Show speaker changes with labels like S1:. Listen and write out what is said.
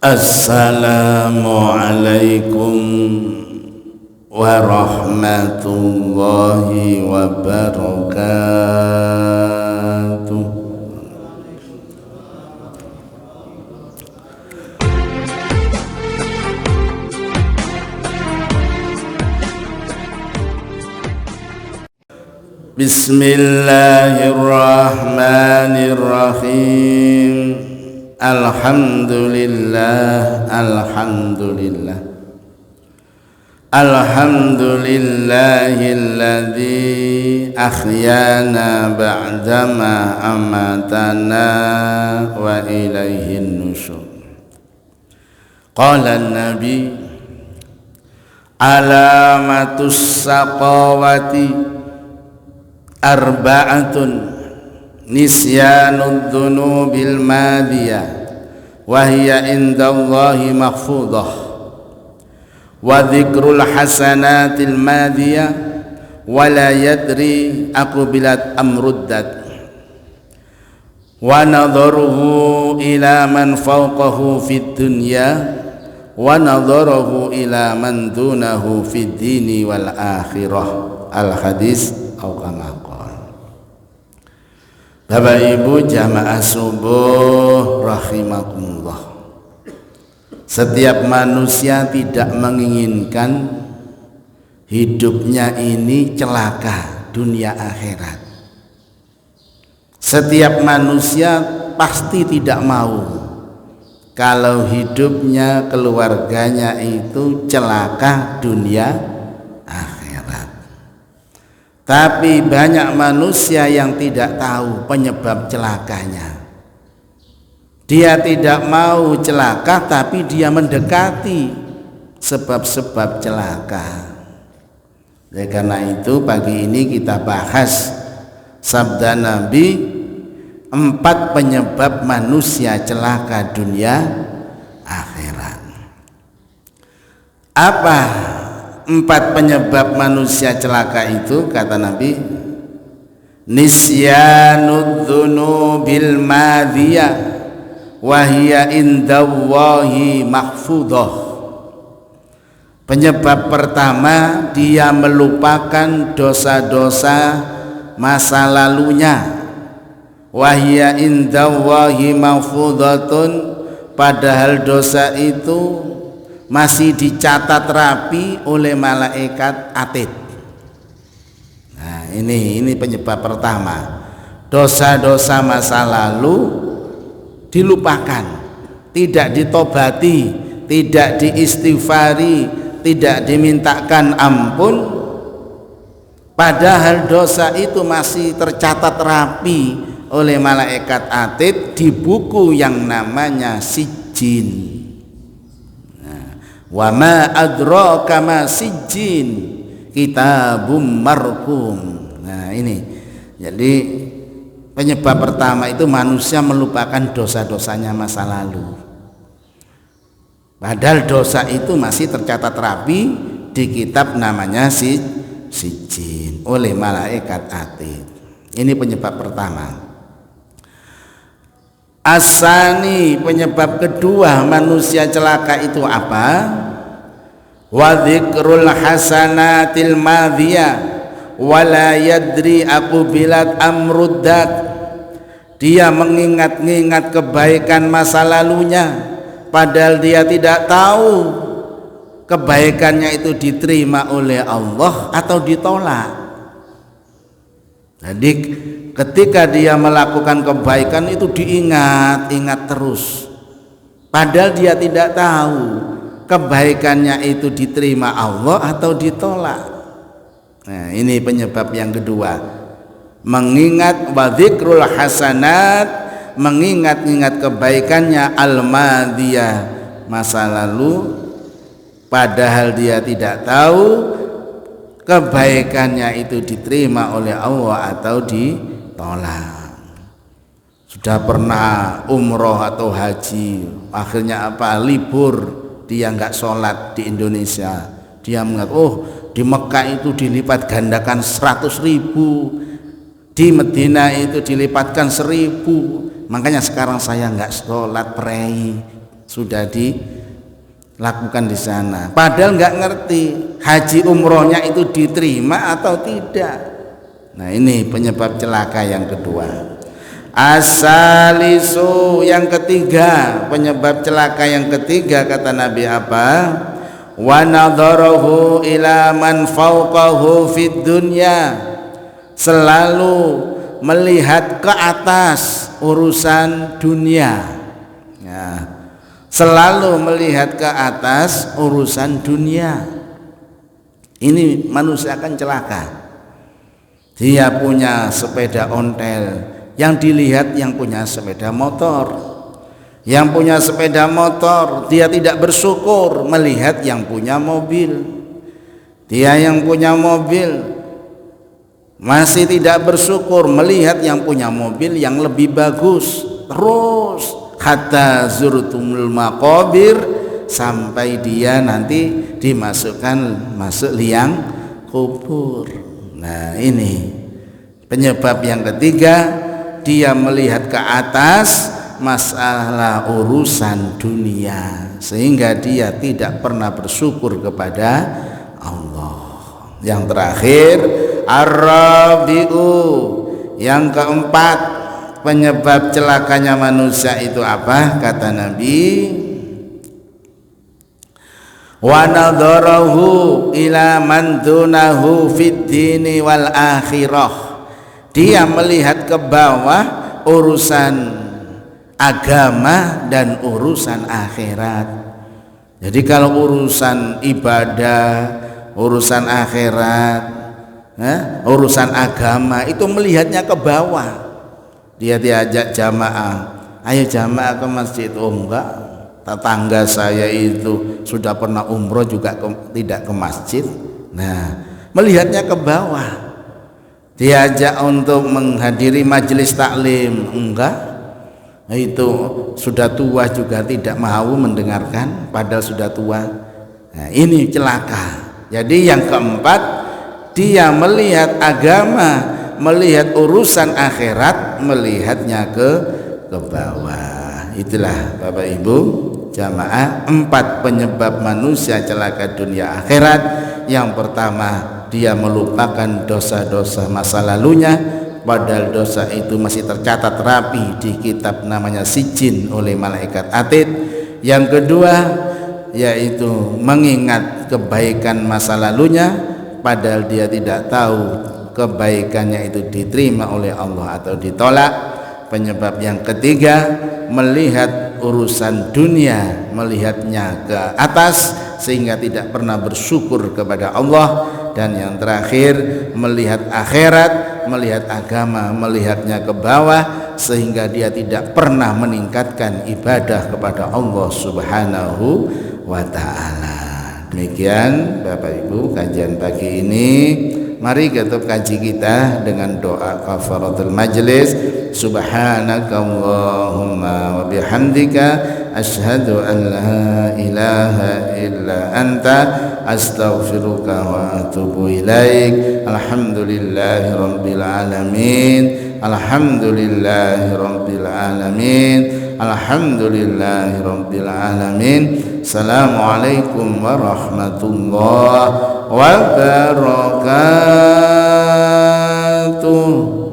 S1: Assalamualaikum warahmatullahi wabarakatuh. Bismillahirrahmanirrahim. Alhamdulillah, alhamdulillah, alhamdulillahilladzi ahyana ba'dama amatana wa ilaihin nusyur. Qala an-nabi alamatus saqawati arba'atun nisyanud dzunubil madiyah wa hiya indallahi mahfudah wa dzikrul hasanatil madiyah wa la yadri aqbilat amruddat wa nadharuhu ila man fawqahu fid dunya wa nadharuhu ila man dunahu fid dini wal akhirah. Al hadis au kama qala. Bapak Ibu jamaah subuh rahimakumullah. Setiap manusia tidak menginginkan hidupnya ini celaka dunia akhirat. Setiap manusia pasti tidak mau kalau hidupnya, keluarganya itu celaka dunia akhirat. Tapi banyak manusia yang tidak tahu penyebab celakanya. Dia tidak mau celaka, tapi dia mendekati sebab-sebab celaka. Oleh karena itu pagi ini kita bahas sabda Nabi, 4 penyebab manusia celaka dunia akhirat. Apa 4 penyebab manusia celaka itu? Kata Nabi, nisyanud dzunubil madiyah wa hiya indallahi mahfudah. Penyebab pertama, dia melupakan dosa-dosa masa lalunya. Wa hiya indallahi mahfudhatun, padahal dosa itu masih dicatat rapi oleh malaikat atid. Nah, ini penyebab pertama. Dosa-dosa masa lalu dilupakan, tidak ditobati, tidak diistighfari, tidak dimintakan ampun, padahal dosa itu masih tercatat rapi oleh malaikat atid di buku yang namanya Sijjin. Wa ma adraka ma sijjin kitabum marqum. Nah, ini jadi penyebab pertama itu manusia melupakan dosa-dosanya masa lalu, padahal dosa itu masih tercatat rapi di kitab namanya Sijjin oleh malaikat atid. Ini penyebab pertama. Asani, penyebab kedua manusia celaka itu apa? Wa dzikrul hasanatil madiyah wa la yadri aqbilat amruddat. Dia mengingat-ingat kebaikan masa lalunya, padahal dia tidak tahu kebaikannya itu diterima oleh Allah atau ditolak. Jadi ketika dia melakukan kebaikan itu diingat-ingat terus, padahal dia tidak tahu kebaikannya itu diterima Allah atau ditolak. Nah, ini penyebab yang kedua. Mengingat wa dzikrul hasanat, mengingat-ingat kebaikannya al-madiyah, masa lalu, padahal dia tidak tahu kebaikannya itu diterima oleh Allah atau ditolak. Sudah pernah umroh atau haji, akhirnya apa? Libur, dia nggak sholat di Indonesia. Dia mengaku, oh di Mekah itu dilipat gandakan 100.000, di Medina itu dilipatkan 1.000, makanya sekarang saya nggak sholat prei, sudah dilakukan di sana, padahal nggak ngerti haji umrohnya itu diterima atau tidak. Nah, ini penyebab celaka yang kedua. Asalisu, yang ketiga, penyebab celaka yang ketiga kata Nabi apa? Wa nadharahu ila man fawqahu fid dunya, selalu melihat ke atas urusan dunia. Ya, selalu melihat ke atas urusan dunia. Ini manusia akan celaka. Dia punya sepeda ontel, yang dilihat yang punya sepeda motor. Yang punya sepeda motor, dia tidak bersyukur melihat yang punya mobil. Dia yang punya mobil masih tidak bersyukur melihat yang punya mobil yang lebih bagus. Terus hatta zurtumul maqabir, sampai dia nanti masuk liang kubur. Nah, ini penyebab yang ketiga, dia melihat ke atas masalah urusan dunia, sehingga dia tidak pernah bersyukur kepada Allah. Yang terakhir, ar-rabi'u, yang keempat, penyebab celakanya manusia itu apa? Kata Nabi, wa nadharahu ila man dunahu fid dini wal akhirah, dia melihat ke bawah urusan agama dan urusan akhirat. Jadi kalau urusan ibadah, urusan akhirat, urusan agama itu melihatnya ke bawah. Dia diajak jamaah, ayo jamaah ke masjid. Oh enggak, tetangga saya itu sudah pernah umroh juga tidak ke masjid. Nah, melihatnya ke bawah. Diajak untuk menghadiri majelis taklim, enggak, itu sudah tua juga tidak mau mendengarkan padahal sudah tua. Nah, ini celaka. Jadi yang keempat, dia melihat agama, melihat urusan akhirat, melihatnya ke bawah. Itulah Bapak Ibu jamaah, 4 penyebab manusia celaka dunia akhirat. Yang pertama, dia melupakan dosa-dosa masa lalunya, padahal dosa itu masih tercatat rapi di kitab namanya Sijin oleh malaikat Atid. Yang kedua, yaitu mengingat kebaikan masa lalunya, padahal dia tidak tahu kebaikannya itu diterima oleh Allah atau ditolak. Penyebab yang ketiga, melihat urusan dunia, melihatnya ke atas sehingga tidak pernah bersyukur kepada Allah. Dan yang terakhir, melihat akhirat, melihat agama, melihatnya ke bawah sehingga dia tidak pernah meningkatkan ibadah kepada Allah Subhanahu wa ta'ala. Demikian Bapak Ibu kajian pagi ini. Mari kita kaji kita dengan doa kafaratul majlis. Subhanakallahumma wa bihamdika asyhadu an la ilaha illa anta astaghfiruka wa atubu ilaik. Alhamdulillahi rabbil alamin. Alhamdulillahi rabbil alamin. Alhamdulillahi rabbil alamin. Assalamualaikum warahmatullahi wabarakatuh.